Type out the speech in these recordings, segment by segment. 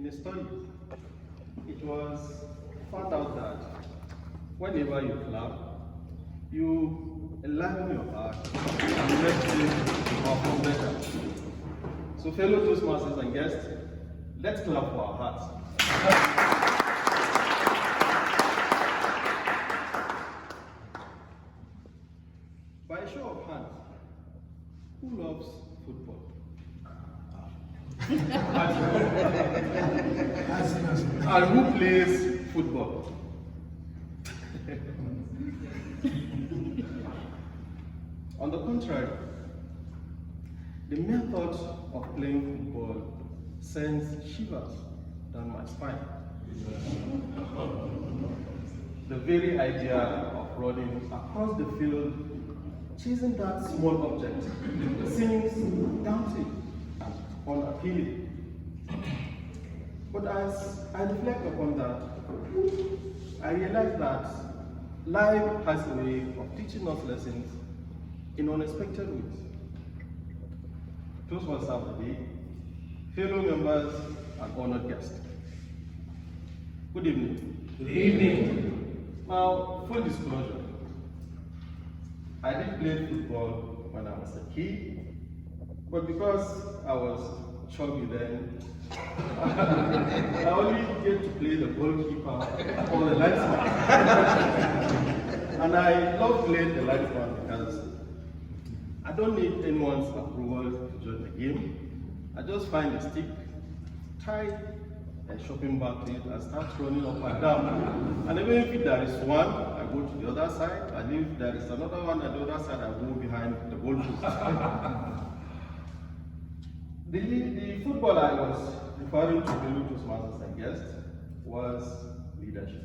in a study. It was found out that whenever you clap, you enliven your heart and make things perform better. So fellow Toastmasters and guests, let's clap for our hearts. By a show of hands, who loves football? And who plays football? On the contrary, the mere thought of playing football sends shivers down my spine. The very idea of running across the field, chasing that small object, seems daunting and unappealing. But as I reflect upon that, I realize that life has a way of teaching us lessons in unexpected ways. Toastmasters of the day, fellow members, and honored guests. Good evening. Good evening. Now, full disclosure, I did play football when I was a kid, but because I was chubby then, I only get to play the goalkeeper or the linesman. And I love playing the linesman because I don't need anyone's approval to join the game. I just find a stick, tie a shopping bag to it, and start running up and down. And even if there is one, I go to the other side, and if there is another one at the other side, I go behind the goalpost. The football I was referring to, fellow Toastmasters and guests, was leadership.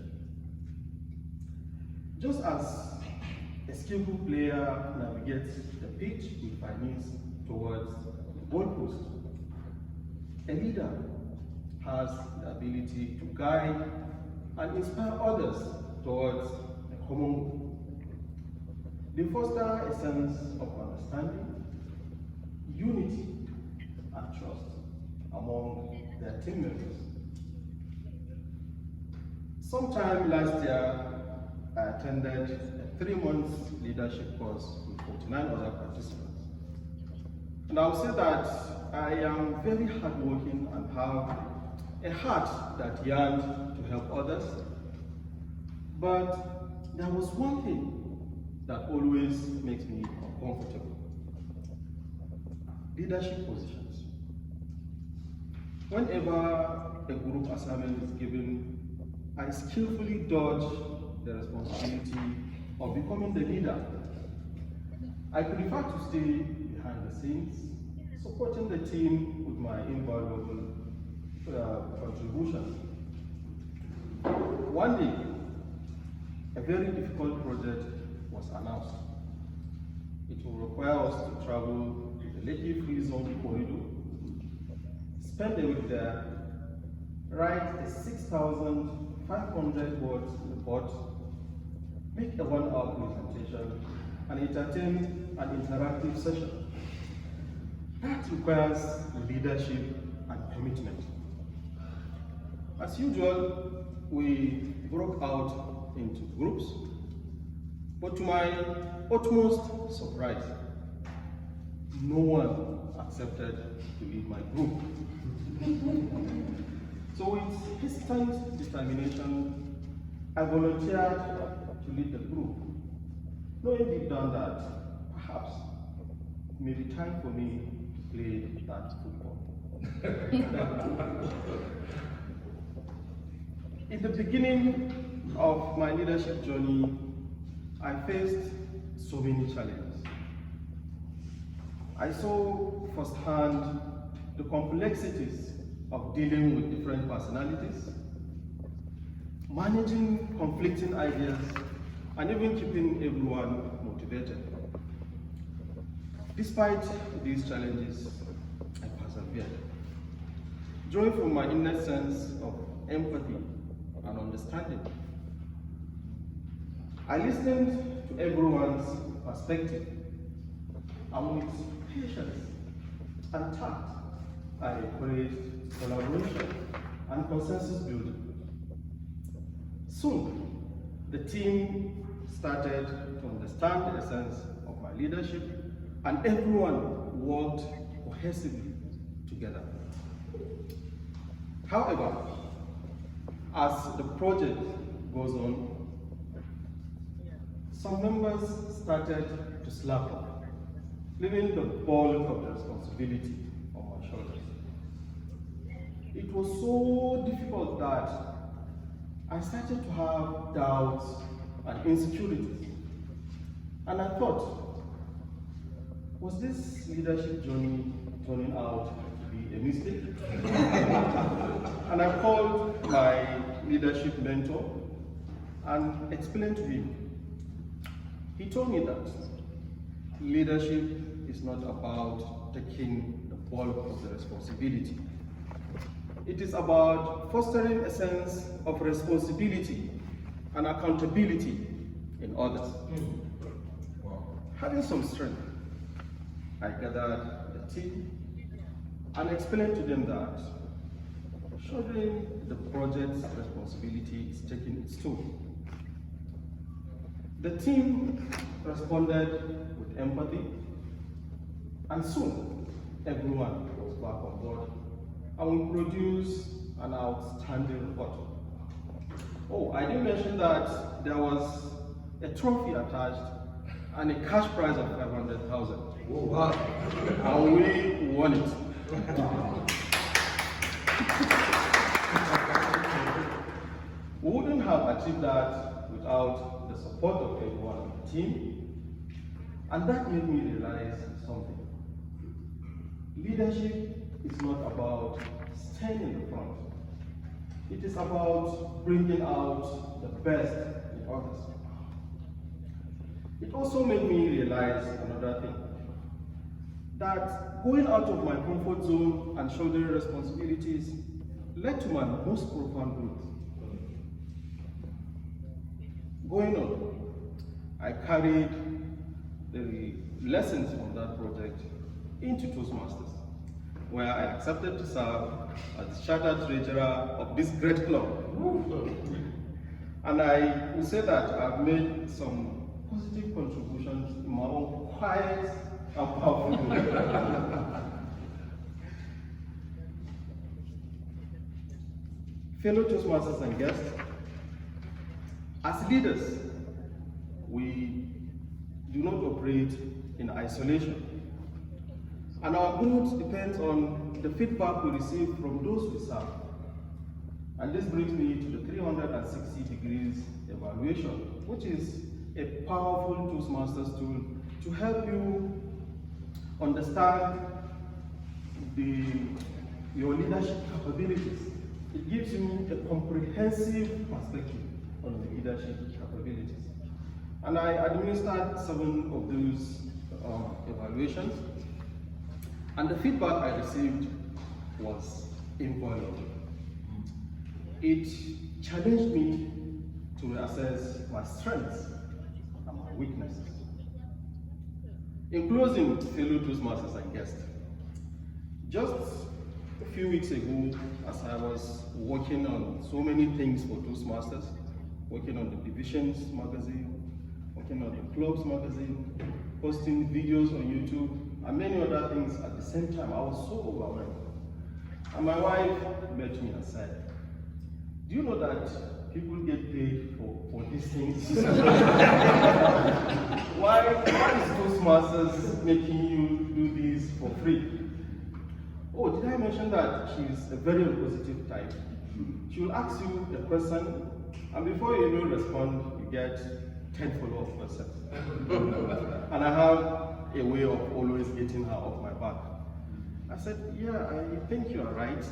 Just as a skillful player navigates the pitch with finesse towards the goalpost, a leader has the ability to guide and inspire others towards a common goal. They foster a sense of understanding, unity, and trust among their team members. Sometime last year, I attended a 3-month leadership course with 49 other participants. And I will say that I am very hardworking and have a heart that yearned to help others. But there was one thing that always makes me uncomfortable: leadership positions. Whenever a group assignment is given, I skillfully dodge the responsibility of becoming the leader. I prefer to stay behind the scenes, supporting the team with my invaluable contribution. One day, a very difficult project was announced. It will require us to travel to the Lekki Free Zone corridor, spend a week there, write a 6,500 words report, make a 1-hour presentation, and entertain an interactive session. That requires leadership and commitment. As usual, we broke out into groups, but to my utmost surprise, no one accepted to lead my group. So with hesitant determination, I volunteered to lead the group, knowing deep down that perhaps it may be time for me to play that football. In the beginning of my leadership journey, I faced so many challenges. I saw firsthand the complexities of dealing with different personalities, managing conflicting ideas, and even keeping everyone motivated. Despite these challenges, I persevered, drawing from my inner sense of empathy and understanding. I listened to everyone's perspective, and with patience and tact, I encouraged collaboration and consensus building. Soon, the team started to understand the essence of my leadership, and everyone worked cohesively together. However, as the project goes on, some members started to slack off, leaving the bulk of the responsibility on my shoulders. It was so difficult that I started to have doubts and insecurities. And I thought, was this leadership journey turning out to be a mistake? And I called my leadership mentor and explained to him. He told me that leadership is not about taking the bulk of the responsibility. It is about fostering a sense of responsibility and accountability in others. Having some strength, I gathered the team and explained to them that shouldering the project's responsibility is taking its toll. The team responded with empathy, and soon everyone was back on board, and we produced an outstanding report. Oh, I didn't mention that there was a trophy attached and a cash prize of 500,000. Oh, wow. And we won it. We wouldn't have achieved that without the support of everyone on the team, and that made me realize something. Leadership is not about staying in the front. It is about bringing out the best in others. It also made me realize another thing, that going out of my comfort zone and shouldering responsibilities led to my most profound growth. Going on, I carried the lessons from that project into Toastmasters, where I accepted to serve as the chartered treasurer of this great club. And I will say that I've made some positive contributions in my own quiet and powerful way. Fellow Toastmasters and guests, as leaders, we do not operate in isolation. And our growth depends on the feedback we receive from those we serve. And this brings me to the 360 degrees evaluation, which is a powerful Toastmasters tool to help you understand your leadership capabilities. It gives you a comprehensive perspective on the leadership capabilities. And I administered 7 of those evaluations. And the feedback I received was invaluable. It challenged me to assess my strengths and my weaknesses. In closing, fellow Toastmasters and guests, just a few weeks ago, as I was working on so many things for Toastmasters, working on the Divisions magazine, working on the Clubs magazine, posting videos on YouTube, and many other things at the same time, I was so overwhelmed. And my wife met me and said, "Do you know that people get paid for these things? Why is Toastmasters making you do this for free?" Oh, did I mention that she's a very positive type? She will ask you a question, and before you even respond, you get 10 follow-up questions. And I have a way of always getting her off my back. I said, "Yeah, I think you are right.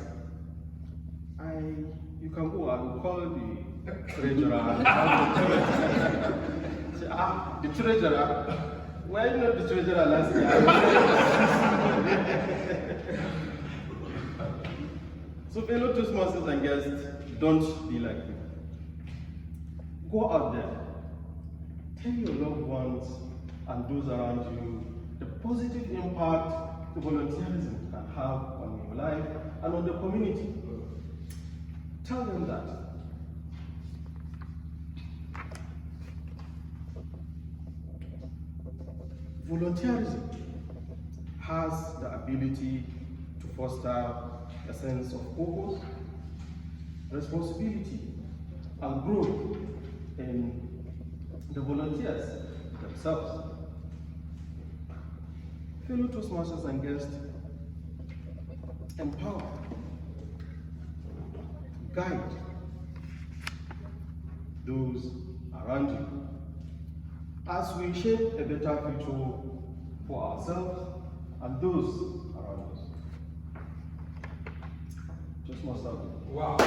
You can go, I will call the treasurer." She said, "The treasurer? Why are you not the treasurer last year?" So fellow Toastmasters and guests, don't be like me. Go out there. Tell your loved ones and those around you the positive impact volunteerism can have on your life and on the community. Tell them that. Volunteerism has the ability to foster a sense of purpose, responsibility, and growth in the volunteers themselves. Fellow Toastmasters and guests, empower, guide those around you as we shape a better future for ourselves and those around us. Toastmasters. Wow.